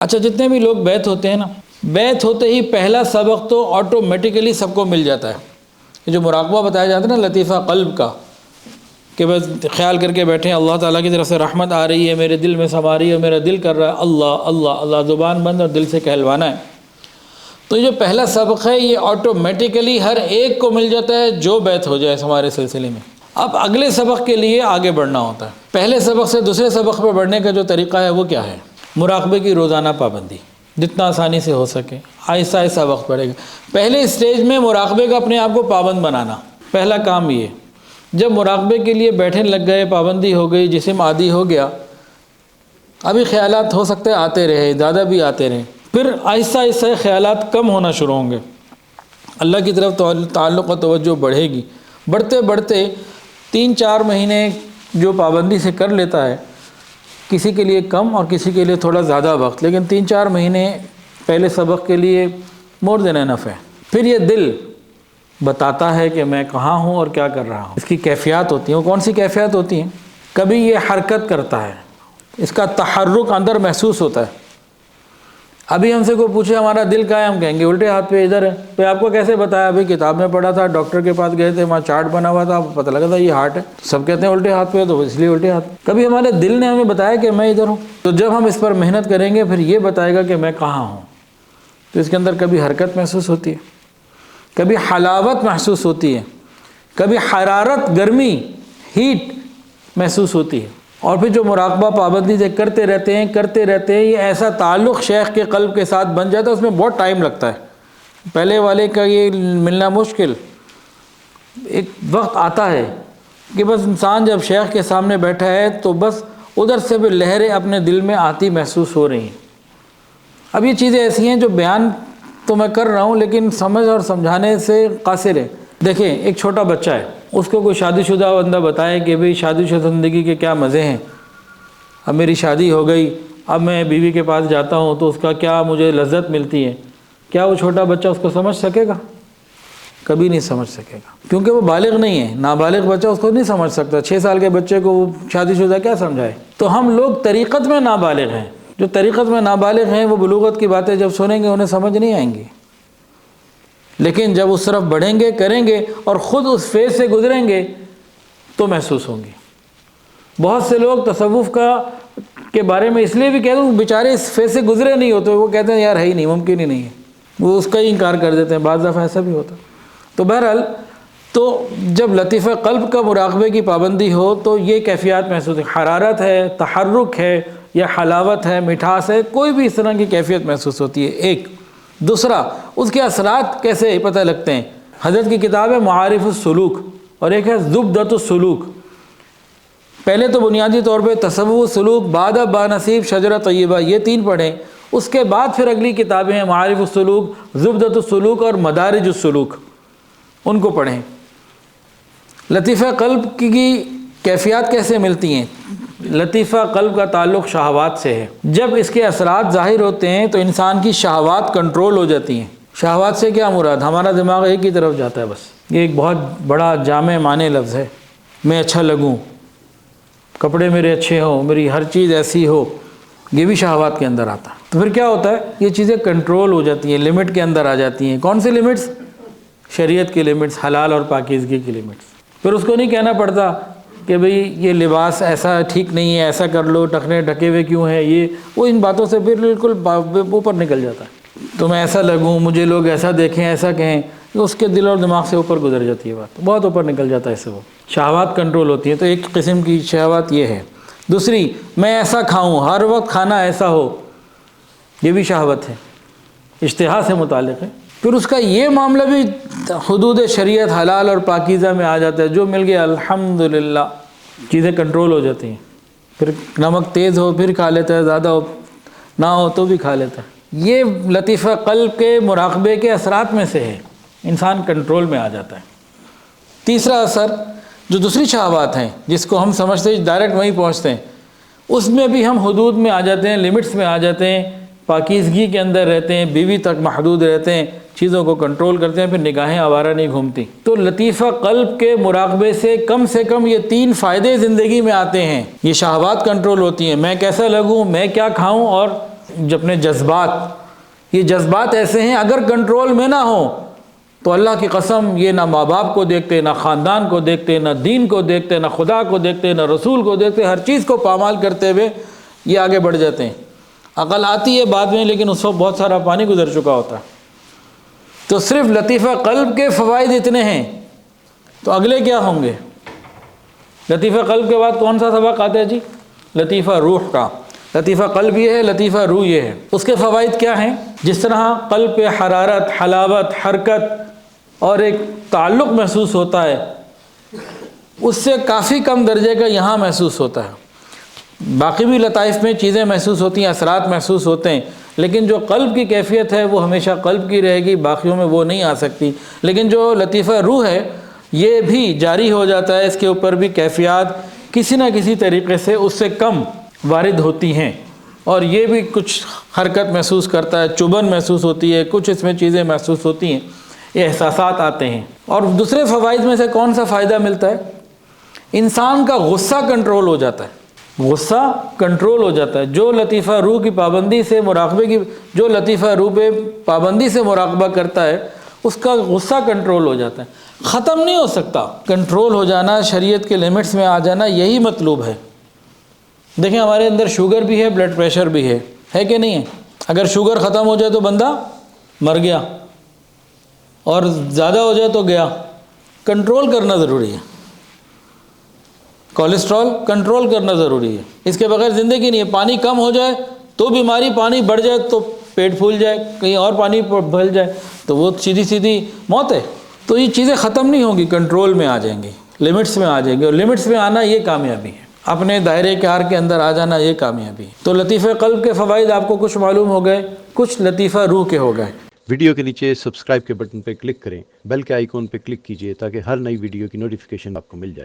اچھا، جتنے بھی لوگ بیت ہوتے ہیں نا، بیت ہوتے ہی پہلا سبق تو آٹومیٹیکلی سب کو مل جاتا ہے۔ یہ جو مراقبہ بتایا جاتا ہے نا لطیفہ قلب کا، کہ بس خیال کر کے بیٹھیں اللہ تعالیٰ کی طرف سے رحمت آ رہی ہے، میرے دل میں سما رہی ہے، میرا دل کر رہا ہے اللہ اللہ اللہ، زبان بند اور دل سے کہلوانا ہے۔ تو یہ جو پہلا سبق ہے یہ آٹومیٹیکلی ہر ایک کو مل جاتا ہے جو بیت ہو جائے ہمارے سلسلے میں۔ اب اگلے سبق کے لیے آگے بڑھنا ہوتا ہے۔ پہلے سبق سے دوسرے سبق پہ بڑھنے کا جو طریقہ ہے وہ کیا ہے؟ مراقبے کی روزانہ پابندی، جتنا آسانی سے ہو سکے آہستہ آہستہ وقت پڑے گا۔ پہلے اسٹیج میں مراقبے کا اپنے آپ کو پابند بنانا، پہلا کام یہ۔ جب مراقبے کے لیے بیٹھنے لگ گئے، پابندی ہو گئی، جسم عادی ہو گیا، ابھی خیالات ہو سکتے آتے رہے، زیادہ بھی آتے رہے، پھر آہستہ آہستہ خیالات کم ہونا شروع ہوں گے، اللہ کی طرف تعلق و توجہ بڑھے گی۔ بڑھتے بڑھتے 3-4 مہینے جو پابندی سے کر لیتا ہے، کسی کے لیے کم اور کسی کے لیے تھوڑا زیادہ وقت، لیکن 3-4 مہینے پہلے سبق کے لیے مور دین انف ہے۔ پھر یہ دل بتاتا ہے کہ میں کہاں ہوں اور کیا کر رہا ہوں۔ اس کی کیفیات ہوتی ہیں، وہ کون سی کیفیات ہوتی ہیں؟ کبھی یہ حرکت کرتا ہے، اس کا تحرک اندر محسوس ہوتا ہے۔ ابھی ہم سے کوئی پوچھے ہمارا دل کہاں ہے، ہم کہیں گے الٹے ہاتھ پہ ادھر ہے۔ پھر آپ کو کیسے بتایا؟ ابھی کتاب میں پڑھا تھا، ڈاکٹر کے پاس گئے تھے، وہاں چارٹ بنا ہوا تھا، پتہ لگا تھا یہ ہارٹ ہے۔ سب کہتے ہیں الٹے ہاتھ پہ، تو اس لیے الٹے ہاتھ۔ کبھی ہمارے دل نے ہمیں بتایا کہ میں ادھر ہوں، تو جب ہم اس پر محنت کریں گے پھر یہ بتائے گا کہ میں کہاں ہوں۔ تو اس کے اندر کبھی حرکت محسوس ہوتی ہے، کبھی حلاوت محسوس ہوتی ہے، کبھی حرارت، گرمی، ہیٹ محسوس ہوتی ہے۔ اور پھر جو مراقبہ پابندی سے کرتے رہتے ہیں، یہ ایسا تعلق شیخ کے قلب کے ساتھ بن جاتا ہے، اس میں بہت ٹائم لگتا ہے۔ پہلے والے کا یہ ملنا مشکل، ایک وقت آتا ہے کہ بس انسان جب شیخ کے سامنے بیٹھا ہے تو بس ادھر سے بھی لہریں اپنے دل میں آتی محسوس ہو رہی ہیں۔ اب یہ چیزیں ایسی ہیں جو بیان تو میں کر رہا ہوں لیکن سمجھ اور سمجھانے سے قاصر ہے۔ دیکھیں ایک چھوٹا بچہ ہے، اس کو کوئی شادی شدہ بندہ بتائے کہ بھئی شادی شدہ زندگی کے کیا مزے ہیں، اب میری شادی ہو گئی، اب میں بیوی کے پاس جاتا ہوں تو اس کا کیا مجھے لذت ملتی ہے، کیا وہ چھوٹا بچہ اس کو سمجھ سکے گا؟ کبھی نہیں سمجھ سکے گا، کیونکہ وہ بالغ نہیں ہے۔ نابالغ بچہ اس کو نہیں سمجھ سکتا۔ 6 سال کے بچے کو وہ شادی شدہ کیا سمجھائے؟ تو ہم لوگ طریقت میں نابالغ ہیں۔ جو طریقت میں نابالغ ہیں وہ بلوغت کی باتیں جب سنیں گے انہیں سمجھ نہیں آئیں گی، لیکن جب اس طرف بڑھیں گے، کریں گے اور خود اس فیز سے گزریں گے تو محسوس ہوں گی۔ بہت سے لوگ تصوف کے بارے میں اس لیے بھی کہتے ہیں بیچارے اس فیز سے گزرے نہیں ہوتے، وہ کہتے ہیں یار ہے ہی نہیں، ممکن ہی نہیں ہے، وہ اس کا ہی انکار کر دیتے ہیں۔ بعض دفعہ ایسا بھی ہوتا۔ تو بہرحال تو جب لطیفہ قلب کا مراقبے کی پابندی ہو تو یہ کیفیات محسوس ہے، حرارت ہے، تحرک ہے، یا حلاوت ہے، مٹھاس ہے، کوئی بھی اس طرح کی کیفیت محسوس ہوتی ہے۔ ایک دوسرا، اس کے اثرات کیسے پتہ لگتے ہیں؟ حضرت کی کتاب ہے معارف السلوک اور ایک ہے زبدۃ السلوک۔ پہلے تو بنیادی طور پہ تصوف، سلوک، بعد بانصیب، شجرہ طیبہ، یہ 3 پڑھیں۔ اس کے بعد پھر اگلی کتابیں ہیں معارف السلوک، زبدۃ السلوک اور مدارج السلوک، ان کو پڑھیں۔ لطیفہ قلب کی کیفیات کیسے ملتی ہیں؟ لطیفہ قلب کا تعلق شہوات سے ہے۔ جب اس کے اثرات ظاہر ہوتے ہیں تو انسان کی شہوات کنٹرول ہو جاتی ہیں۔ شہوات سے کیا مراد؟ ہمارا دماغ ایک ہی طرف جاتا ہے بس۔ یہ ایک بہت بڑا جامع معنی لفظ ہے۔ میں اچھا لگوں، کپڑے میرے اچھے ہوں، میری ہر چیز ایسی ہو، یہ بھی شہوات کے اندر آتا ہے۔ تو پھر کیا ہوتا ہے؟ یہ چیزیں کنٹرول ہو جاتی ہیں، لمٹ کے اندر آ جاتی ہیں۔ کون سی لمٹس؟ شریعت کی لمٹس، حلال اور پاکیزگی کی لمٹس۔ پھر اس کو نہیں کہنا پڑتا کہ بھئی یہ لباس ایسا ٹھیک نہیں ہے، ایسا کر لو، ٹخنے ڈھکے ہوئے کیوں ہیں، یہ وہ ان باتوں سے پھر بالکل اوپر نکل جاتا ہے۔ تو میں ایسا لگوں، مجھے لوگ ایسا دیکھیں، ایسا کہیں، اس کے دل اور دماغ سے اوپر گزر جاتی ہے بات، بہت اوپر نکل جاتا ہے اس سے، وہ شہوات کنٹرول ہوتی ہے۔ تو ایک قسم کی شہوات یہ ہے۔ دوسری، میں ایسا کھاؤں، ہر وقت کھانا ایسا ہو، یہ بھی شہوت ہے، اشتہا سے متعلق ہے۔ پھر اس کا یہ معاملہ بھی حدود شریعت حلال اور پاکیزہ میں آ جاتا ہے، جو مل گیا الحمدللہ، چیزیں کنٹرول ہو جاتی ہیں۔ پھر نمک تیز ہو پھر کھا لیتا ہے، زیادہ ہو نہ ہو تو بھی کھا لیتا ہے۔ یہ لطیفہ قلب کے مراقبے کے اثرات میں سے ہے، انسان کنٹرول میں آ جاتا ہے۔ تیسرا اثر جو دوسری شہوات ہیں جس کو ہم سمجھتے ہیں ڈائریکٹ وہیں پہنچتے ہیں، اس میں بھی ہم حدود میں آ جاتے ہیں، لمٹس میں آ جاتے ہیں، پاکیزگی کے اندر رہتے ہیں، بیوی تک محدود رہتے ہیں، چیزوں کو کنٹرول کرتے ہیں، پھر نگاہیں آوارہ نہیں گھومتی۔ تو لطیفہ قلب کے مراقبے سے کم یہ 3 فائدے زندگی میں آتے ہیں۔ یہ شہوات کنٹرول ہوتی ہیں، میں کیسا لگوں، میں کیا کھاؤں، اور جو اپنے جذبات، یہ جذبات ایسے ہیں اگر کنٹرول میں نہ ہوں تو اللہ کی قسم یہ نہ ماں باپ کو دیکھتے، نہ خاندان کو دیکھتے، نہ دین کو دیکھتے، نہ خدا کو دیکھتے، نہ رسول کو دیکھتے، ہر چیز کو پامال کرتے ہوئے یہ آگے بڑھ جاتے ہیں۔ عقل آتی ہے بعد میں، لیکن اس وقت بہت سارا پانی گزر چکا ہوتا ہے۔ تو صرف لطیفہ قلب کے فوائد اتنے ہیں، تو اگلے کیا ہوں گے؟ لطیفہ قلب کے بعد کون سا سبق آتا ہے جی؟ لطیفہ روح کا۔ لطیفہ قلب یہ ہے، لطیفہ روح یہ ہے۔ اس کے فوائد کیا ہیں؟ جس طرح قلب پہ حرارت، حلاوت، حرکت اور ایک تعلق محسوس ہوتا ہے، اس سے کافی کم درجے کا یہاں محسوس ہوتا ہے۔ باقی بھی لطائف میں چیزیں محسوس ہوتی ہیں، اثرات محسوس ہوتے ہیں، لیکن جو قلب کی کیفیت ہے وہ ہمیشہ قلب کی رہے گی، باقیوں میں وہ نہیں آ سکتی۔ لیکن جو لطیفہ روح ہے یہ بھی جاری ہو جاتا ہے، اس کے اوپر بھی کیفیات کسی نہ کسی طریقے سے اس سے کم وارد ہوتی ہیں، اور یہ بھی کچھ حرکت محسوس کرتا ہے، چبھن محسوس ہوتی ہے، کچھ اس میں چیزیں محسوس ہوتی ہیں، یہ احساسات آتے ہیں۔ اور دوسرے فوائد میں سے کون سا فائدہ ملتا ہے؟ انسان کا غصہ کنٹرول ہو جاتا ہے، غصہ کنٹرول ہو جاتا ہے۔ جو لطیفہ روح کی پابندی سے مراقبے کی، جو لطیفہ روح پہ پابندی سے مراقبہ کرتا ہے اس کا غصہ کنٹرول ہو جاتا ہے۔ ختم نہیں ہو سکتا، کنٹرول ہو جانا، شریعت کے لیمٹس میں آ جانا، یہی مطلوب ہے۔ دیکھیں ہمارے اندر شوگر بھی ہے، بلڈ پریشر بھی ہے کہ نہیں ہے؟ اگر شوگر ختم ہو جائے تو بندہ مر گیا، اور زیادہ ہو جائے تو گیا۔ کنٹرول کرنا ضروری ہے، کولیسٹرول کنٹرول کرنا ضروری ہے، اس کے بغیر زندگی نہیں ہے۔ پانی کم ہو جائے تو بیماری، پانی بڑھ جائے تو پیٹ پھول جائے، کہیں اور پانی بھل جائے تو وہ سیدھی سیدھی موت ہے۔ تو یہ چیزیں ختم نہیں ہوں گی، کنٹرول میں آ جائیں گی، لمٹس میں آ جائیں گی، اور لمٹس میں آنا یہ کامیابی ہے، اپنے دائرے کار کے اندر آ جانا یہ کامیابی ہے۔ تو لطیفہ قلب کے فوائد آپ کو کچھ معلوم ہو گئے، کچھ لطیفہ روح کے ہو گئے۔ ویڈیو کے نیچے سبسکرائب کے بٹن پہ کلک کریں، بیل کے آئیکن پہ کلک کیجئے تاکہ ہر نئی ویڈیو کی نوٹیفیکیشن آپ کو مل جائے۔